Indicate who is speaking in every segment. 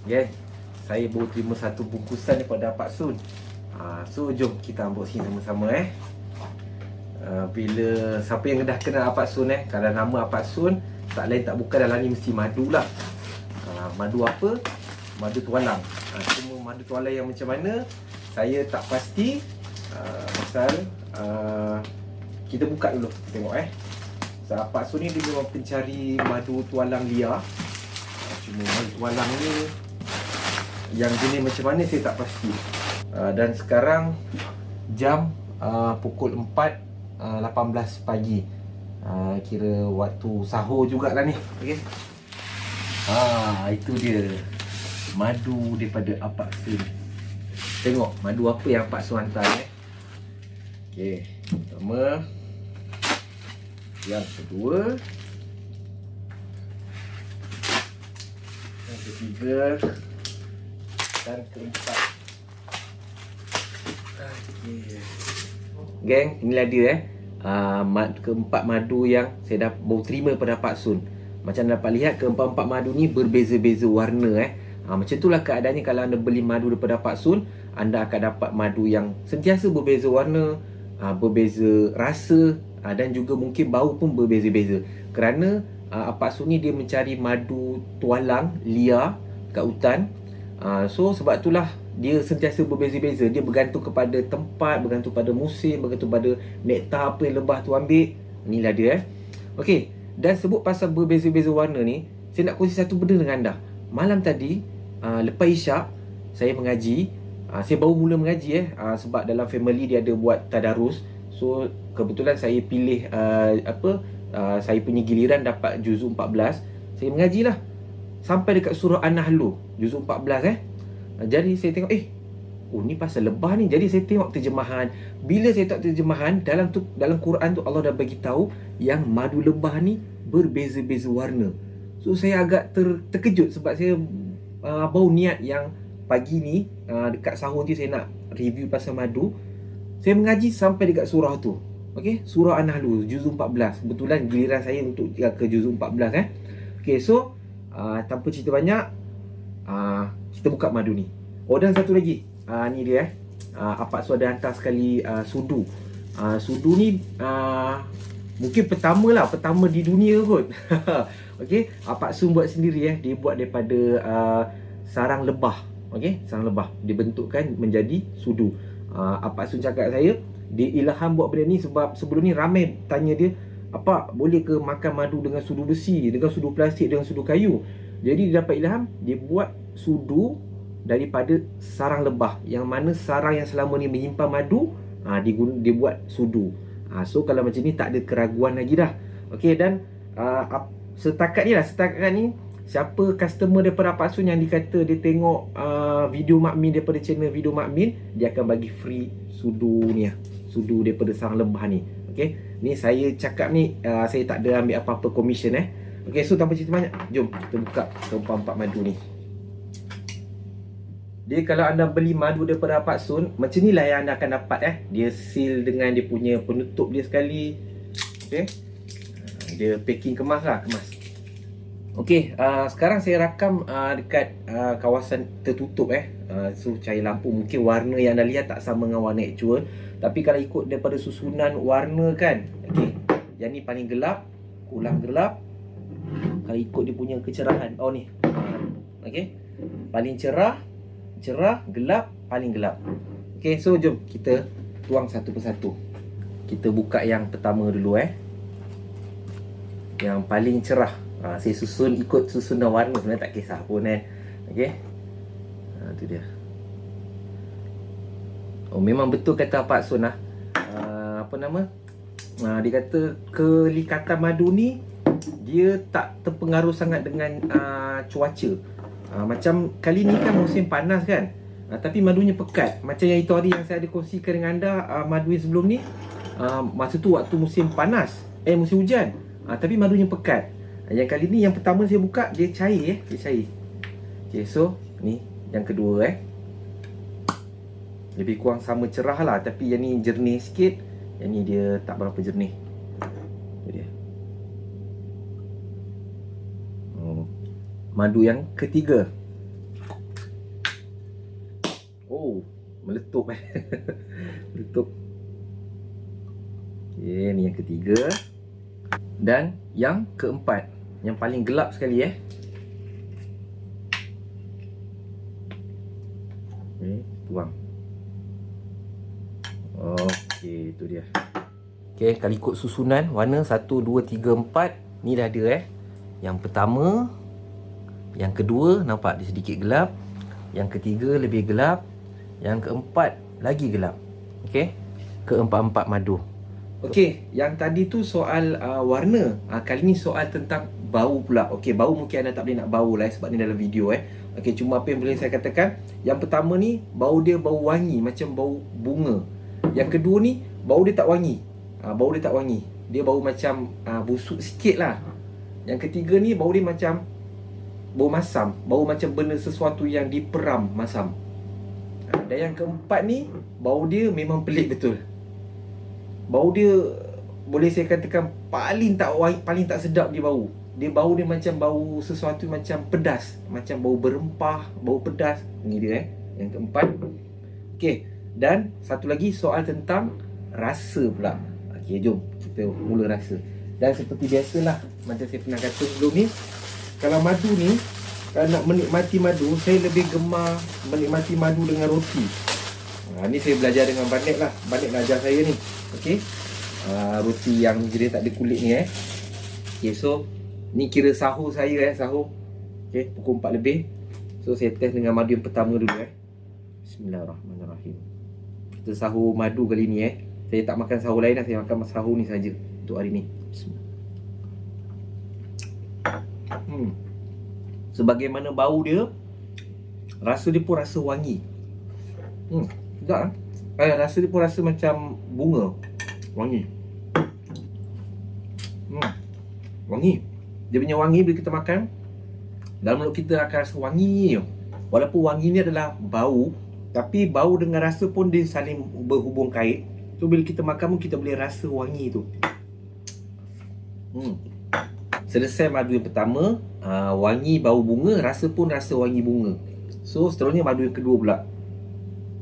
Speaker 1: Kan? Saya baru terima satu bungkusan daripada Pak Sun. So jom kita unboxing sama-sama bila siapa yang dah kenal Pak Sun kalau nama Pak Sun tak lain tak bukan dalam ni mesti madu lah. Madu apa? Madu tualang. Cuma madu tualang yang macam mana saya tak pasti. Pasal kita buka dulu, kita tengok so, Pak Sun ni dia memang pencari madu tualang liar. Cuma madu tualang ni yang jenis macam mana saya tak pasti. Dan sekarang jam pukul 4.18 pagi. Kira waktu sahur jugalah ni. Okey. Itu dia. Madu daripada Pak Sun. Tengok madu apa yang Pak Sun hantar Okey. Pertama. Yang kedua. Yang ketiga. Dan keempat. Geng, inilah dia keempat madu yang saya dah baru terima pada Pak Sun. Macam dapat lihat, keempat-empat madu ni berbeza-beza warna macam itulah keadaannya kalau anda beli madu daripada Pak Sun. Anda akan dapat madu yang sentiasa berbeza warna, berbeza rasa, dan juga mungkin bau pun berbeza-beza. Kerana Pak Sun ni dia mencari madu tualang liar kat hutan. So sebab itulah dia sentiasa berbeza-beza. Dia bergantung kepada tempat, bergantung pada musim, bergantung pada nektar apa yang lebah tu ambil. Inilah dia Okey, dan sebut pasal berbeza-beza warna ni, saya nak kongsi satu benda dengan anda. Malam tadi lepas isyak saya mengaji. Saya baru mula mengaji sebab dalam family dia ada buat tadarus. So kebetulan saya pilih saya punya giliran dapat juzuk 14. Saya mengajilah sampai dekat surah An-Nahl, juzuk 14 Jadi saya tengok ni pasal lebah ni. Jadi saya tengok terjemahan. Bila saya tengok terjemahan, dalam Quran tu Allah dah bagi tahu yang madu lebah ni berbeza-beza warna. So saya agak terkejut sebab saya baru niat yang pagi ni dekat sahur ni saya nak review pasal madu. Saya mengaji sampai dekat surah tu. Okey, surah An-Nahl juzuk 14. Kebetulan giliran saya untuk ke juzuk 14 Okey, so tanpa cerita banyak, kita buka madu ni. Dan satu lagi, ni dia Pak Sun ada hantar sekali sudu. Sudu ni mungkin pertama di dunia kot. Okey, Pak Sun buat sendiri Dia buat daripada sarang lebah. Okey, sarang lebah dibentukkan menjadi sudu. Pak Sun cakap saya dia ilham buat benda ni sebab sebelum ni ramai tanya dia, apa boleh ke makan madu dengan sudu besi, dengan sudu plastik, dengan sudu kayu. Jadi dia dapat ilham, dia buat sudu daripada sarang lebah, yang mana sarang yang selama ni menyimpan madu, dia buat sudu. So kalau macam ni tak ada keraguan lagi dah. Okey, dan setakat ni siapa customer daripada Pak Sun yang dikata dia tengok video Mak Min daripada channel video Mak Min, dia akan bagi free sudu ni sudu daripada sarang lebah ni. Okey, ni saya cakap ni saya tak ada ambil apa-apa commission Okey, so tanpa cerita banyak, jom kita buka keempat-empat madu ni. Dia kalau anda beli madu daripada Pak Sun, macam ni lah yang anda akan dapat Dia seal dengan dia punya penutup dia sekali. Okey, dia packing kemas. Okey, sekarang saya rakam dekat kawasan tertutup so cahaya lampu mungkin warna yang anda lihat tak sama dengan warna actual. Tapi kalau ikut daripada susunan warna kan, okey, yang ni paling gelap, kurang gelap. Kalau ikut dia punya kecerahan, ni okey, paling cerah, gelap, paling gelap. Okey, so jom kita tuang satu persatu. Kita buka yang pertama dulu yang paling cerah. Saya susun ikut susunan warna, sebenarnya tak kisah pun Okey, tu dia. Memang betul kata Pak Sun dia kata kelikatan madu ni dia tak terpengaruh sangat dengan cuaca. Macam kali ni kan musim panas kan, tapi madunya pekat. Macam yang itu hari yang saya ada kongsikan dengan anda, madu yang sebelum ni masa tu waktu musim panas, musim hujan, tapi madunya pekat. Yang kali ni yang pertama saya buka, dia cair dia cair. Okay, so ni yang kedua lebih kurang sama cerah lah, tapi yang ni jernih sikit, yang ni dia tak berapa jernih. Itu dia. Madu yang ketiga. meletup meletup. Okay, ni yang ketiga. Dan yang keempat, yang paling gelap sekali okay, tuang. Okey, itu dia. Okey, kalau ikut susunan warna 1 2 3 4 ni dah ada Yang pertama, yang kedua nampak dia sedikit gelap, yang ketiga lebih gelap, yang keempat lagi gelap. Okey, keempat-empat madu. Okey, yang tadi tu soal warna. Kali ni soal tentang bau pula. Okey, bau mungkin anda tak boleh nak bau lah sebab ni dalam video Okey, cuma apa yang boleh saya katakan, yang pertama ni bau dia bau wangi macam bau bunga. Yang kedua ni bau dia tak wangi. Bau dia tak wangi. Dia bau macam busuk sikit lah. Yang ketiga ni bau dia macam bau masam, bau macam benda sesuatu yang diperam masam. Dan yang keempat ni bau dia memang pelik betul. Bau dia boleh saya katakan paling tak sedap dia bau. Dia bau dia macam bau sesuatu macam pedas, macam bau berempah, bau pedas. Ni dia yang keempat. Okey, dan satu lagi soal tentang rasa pula. Okey, jom kita mula rasa. Dan seperti biasalah, macam saya pernah kata sebelum ni, kalau madu ni, kalau nak menikmati madu, saya lebih gemar menikmati madu dengan roti. Ni saya belajar dengan Banek lah. Banek ajar saya ni. Okey, roti yang dia tak ada kulit ni Okey, so ni kira sahur saya sahur. Okey, pukul 4 lebih. So saya test dengan madu yang pertama dulu Bismillahirrahmanirrahim. Kita sahur madu kali ni Saya tak makan sahur lain saya makan sahur ni saja untuk hari ni. Sebagaimana bau dia, rasa dia pun rasa wangi. Sedap rasa dia pun rasa macam bunga. Wangi. Wangi. Dia punya wangi bila kita makan, dalam mulut kita akan rasa wangi. Walaupun wangi ni adalah bau, tapi bau dengan rasa pun dia saling berhubung kait. So bila kita makan pun kita boleh rasa wangi tu. Selesai madu yang pertama, wangi bau bunga, rasa pun rasa wangi bunga. So seterusnya madu yang kedua pula.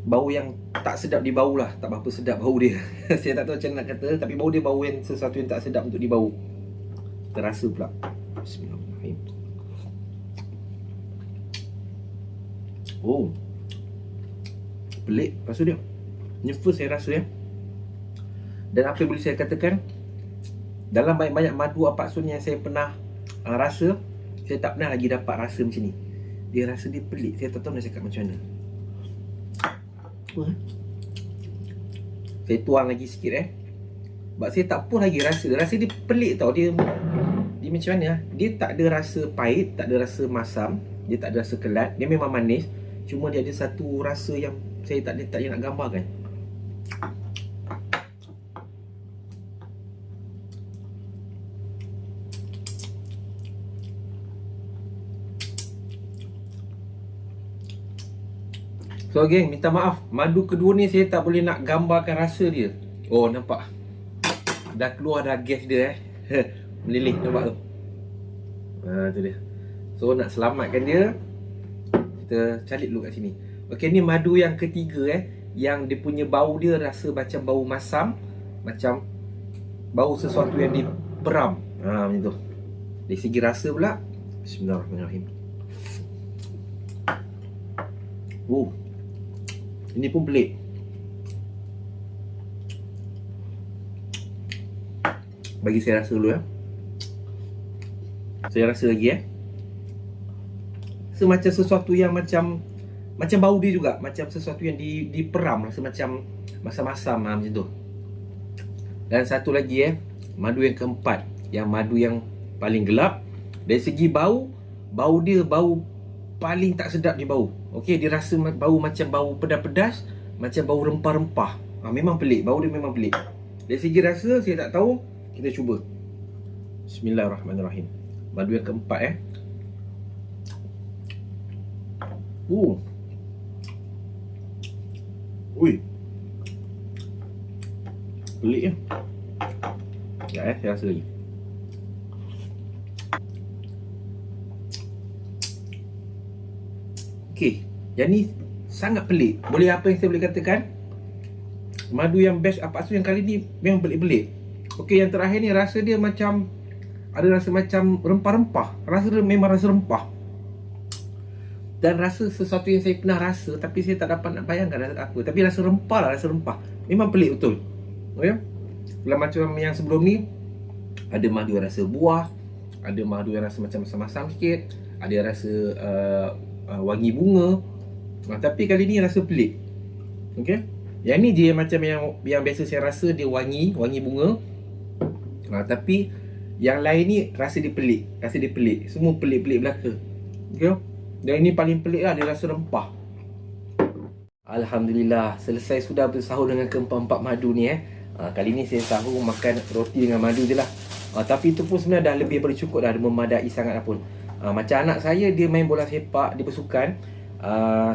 Speaker 1: Bau yang tak sedap di bau lah, tak berapa sedap bau dia. Saya tak tahu macam nak kata, tapi bau dia bau yang sesuatu yang tak sedap untuk dibau. Terasa pula. Bismillahirrahmanirrahim. Oh, pelik rasa dia. Ni first saya rasa Dan apa yang boleh saya katakan, dalam banyak-banyak madu Apaksun yang saya pernah rasa, saya tak pernah lagi dapat rasa macam ni. Dia rasa dia pelik. Saya tak tahu nak cakap macam mana. Saya tuang lagi sikit sebab saya tak pun lagi rasa. Rasa dia pelik tau. Dia macam mana Dia tak ada rasa pahit, tak ada rasa masam, dia tak ada rasa kelat. Dia memang manis, cuma dia ada satu rasa yang saya tak nak gambarkan. So geng, minta maaf, madu kedua ni saya tak boleh nak gambarkan rasa dia. Oh, nampak dah keluar dah gas dia melilih, nampak tu. Tu dia. So nak selamatkan dia, kita calik dulu kat sini. Okey, ni madu yang ketiga yang dia punya bau dia rasa macam bau masam, macam bau sesuatu yang diperam. Macam tu. Dari segi rasa pula, Bismillahirrahmanirrahim. Ini pun pelik. Bagi saya rasa dulu Saya rasa lagi semacam sesuatu yang macam bau dia juga, macam sesuatu yang diperam, rasa macam masam-masam macam tu. Dan satu lagi madu yang keempat, yang madu yang paling gelap. Dari segi bau dia bau paling tak sedap dia bau. Okey, dia rasa bau macam bau pedas-pedas, macam bau rempah-rempah. Memang pelik, bau dia memang pelik. Dari segi rasa saya tak tahu, kita cuba. Bismillahirrahmanirrahim. Madu yang keempat pelik saya rasa lagi. Okey, yang ni sangat pelik. Boleh apa yang saya boleh katakan, madu yang best Apak Sun yang kali ni memang pelik-pelik. Okey, yang terakhir ni rasa dia macam ada rasa macam rempah-rempah. Rasa dia memang rasa rempah. Dan rasa sesuatu yang saya pernah rasa tapi saya tak dapat nak bayangkan rasa apa. Tapi rasa rempah lah, rasa rempah. Memang pelik betul. Okey. Kalau macam yang sebelum ni, ada madu yang rasa buah, ada madu yang rasa macam masam-masam sikit, ada yang rasa wangi bunga. Tapi kali ni rasa pelik. Okey. Yang ni je macam yang biasa saya rasa dia wangi bunga. Tapi yang lain ni rasa dia pelik. Semua pelik-pelik belaka. Okey. Dan ini paling pelik lah, dia rasa rempah. Alhamdulillah, selesai sudah bersahur dengan keempat-empat madu ni kali ni saya sahur makan roti dengan madu je lah. Tapi itu pun sebenarnya dah lebih daripada cukup dah, memadai sangat dah pun. Macam anak saya, dia main bola sepak, dia bersukan.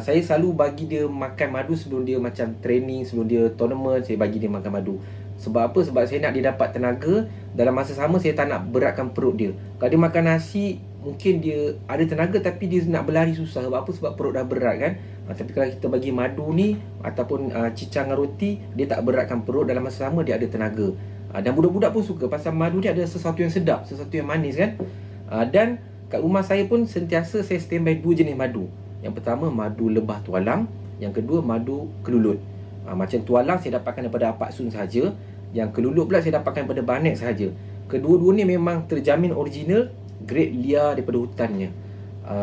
Speaker 1: Saya selalu bagi dia makan madu sebelum dia macam training, sebelum dia tournament, saya bagi dia makan madu. Sebab apa? Sebab saya nak dia dapat tenaga. Dalam masa sama saya tak nak beratkan perut dia. Kalau dia makan nasi, mungkin dia ada tenaga tapi dia nak berlari susah. Sebab apa? Sebab perut dah berat kan. Tapi kalau kita bagi madu ni ataupun cicang roti, dia tak beratkan perut, dalam masa sama dia ada tenaga. Dan budak-budak pun suka pasal madu ni ada sesuatu yang sedap, sesuatu yang manis kan. Dan kat rumah saya pun sentiasa saya standby 2 jenis madu. Yang pertama madu lebah tualang, yang kedua madu kelulut. Macam tualang saya dapatkan daripada Apak Sun sahaja, yang kelulut pula saya dapatkan daripada Barnet sahaja. Kedua-dua ni memang terjamin original, grade liar daripada hutannya.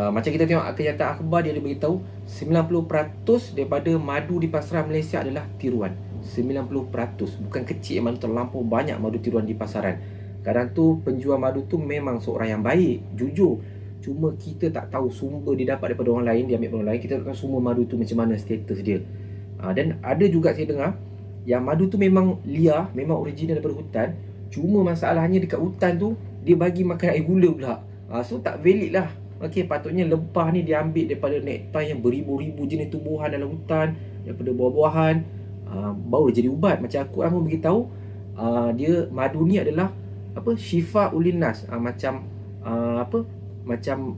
Speaker 1: Macam kita tengok kenyataan akhbar, dia ada beritahu 90% daripada madu di pasaran Malaysia adalah tiruan. 90%, bukan kecil, memang terlampau banyak madu tiruan di pasaran. Kadang tu penjual madu tu memang seorang yang baik, jujur. Cuma kita tak tahu sumber dia dapat daripada orang lain, dia ambil daripada orang lain. Kita tak tahu sumber madu tu macam mana status dia. Dan ada juga saya dengar yang madu tu memang liar, memang original daripada hutan. Cuma masalahnya dekat hutan tu dia bagi makan air gula pula. So tak valid lah. Okey, patutnya lebah ni dia ambil daripada nektar yang beribu-ribu jenis tumbuhan dalam hutan, daripada buah-buahan, baru jadi ubat. Macam aku pun beritahu, dia madu ni adalah apa, syifa ulinnas, macam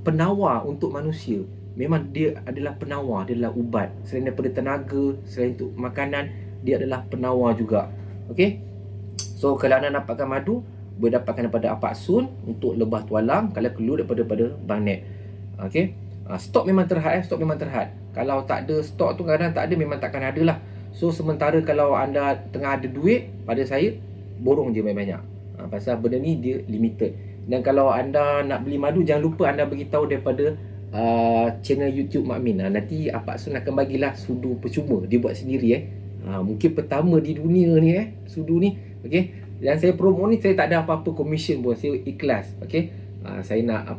Speaker 1: penawar untuk manusia. Memang dia adalah penawar, dia adalah ubat. Selain daripada tenaga, selain untuk makanan, dia adalah penawar juga. Okey. So kalau anda dapatkan madu, boleh dapatkan daripada Apak Sun untuk lebah tualang, kalau keluar daripada Barnet. Okey. Stok memang terhad, stok memang terhad. Kalau tak ada stok tu, kadang tak ada, memang takkan ada lah. So sementara kalau anda tengah ada duit, pada saya borong je banyak-banyak. Pasal benda ni dia limited. Dan kalau anda nak beli madu, jangan lupa anda beritahu daripada channel YouTube Mak Min. Nanti Apak Sun akan bagilah sudu percuma, dia buat sendiri mungkin pertama di dunia ni sudu ni. Okey. Dan saya promo ni, saya tak ada apa-apa commission pun, saya ikhlas. Okey. Saya nak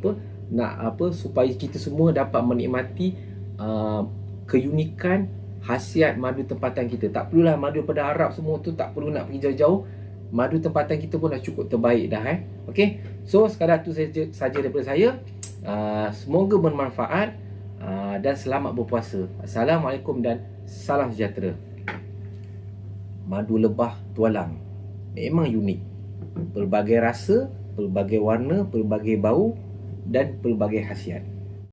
Speaker 1: apa supaya kita semua dapat menikmati keunikan khasiat madu tempatan kita. Tak perlulah madu daripada Arab semua tu, tak perlu nak pergi jauh-jauh. Madu tempatan kita pun dah cukup terbaik dah Okey. So sekadar tu saja daripada saya. Semoga bermanfaat dan selamat berpuasa. Assalamualaikum dan salam sejahtera. Madu lebah tualang memang unik. Pelbagai rasa, pelbagai warna, pelbagai bau dan pelbagai khasiat.